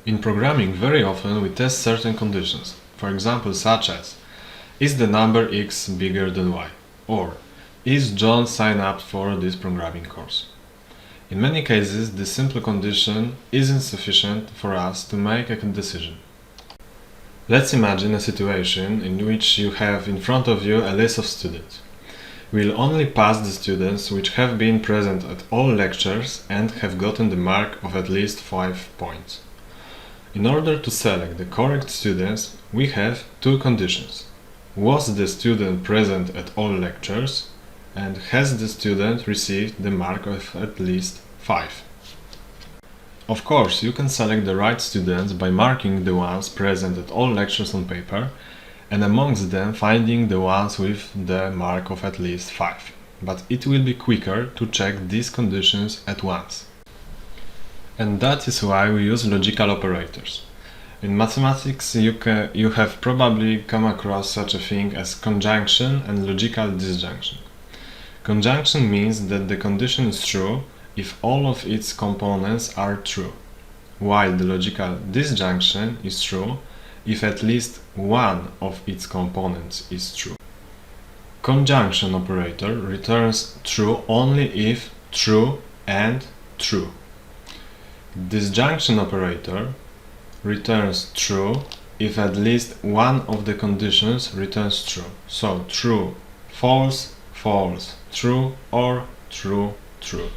In programming, very often we test certain conditions, for example such as: is the number x bigger than y? Or is John signed up for this programming course? In many cases, this simple condition isn't sufficient for us to make a decision. Let's imagine a situation in which you have in front of you a list of students. We'll only pass the students which have been present at all lectures and have gotten the mark of at least 5 points. In order to select the correct students, we have two conditions. Was the student present at all lectures? And has the student received the mark of at least 5? Of course, you can select the right students by marking the ones present at all lectures on paper, and amongst them finding the ones with the mark of at least 5. But it will be quicker to check these conditions at once. And that is why we use logical operators. In mathematics, you have probably come across such a thing as conjunction and logical disjunction. Conjunction means that the condition is true if all of its components are true, while the logical disjunction is true if at least one of its components is true. Conjunction operator returns true only if true and true. Disjunction operator returns true if at least one of the conditions returns true. So true, false, false, true, or true, true.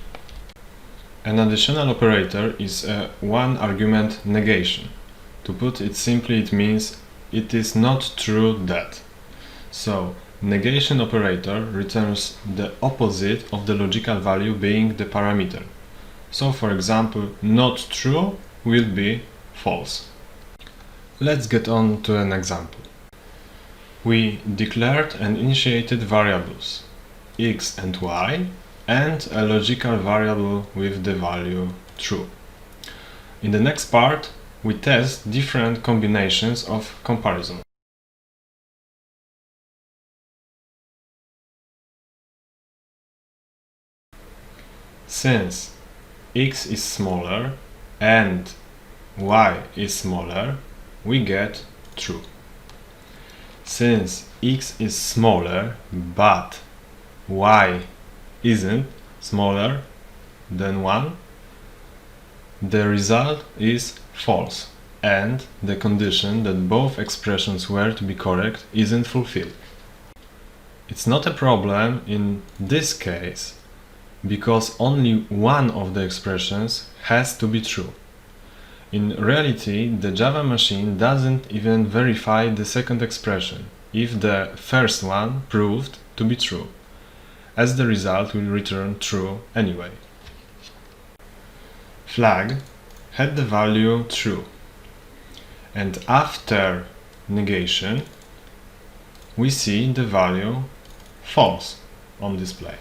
An additional operator is a one-argument negation. To put it simply, it means it is not true that. So negation operator returns the opposite of the logical value being the parameter. So for example, not true will be false. Let's get on to an example. We declared and initiated variables x and y and a logical variable with the value true. In the next part, we test different combinations of comparison. Since x is smaller and y is smaller, we get true. Since x is smaller but y isn't smaller than 1, the result is false, and the condition that both expressions were to be correct isn't fulfilled. It's not a problem in this case, because only one of the expressions has to be true. In reality, the Java machine doesn't even verify the second expression if the first one proved to be true, as the result will return true anyway. Flag had the value true, and after negation we see the value false on display.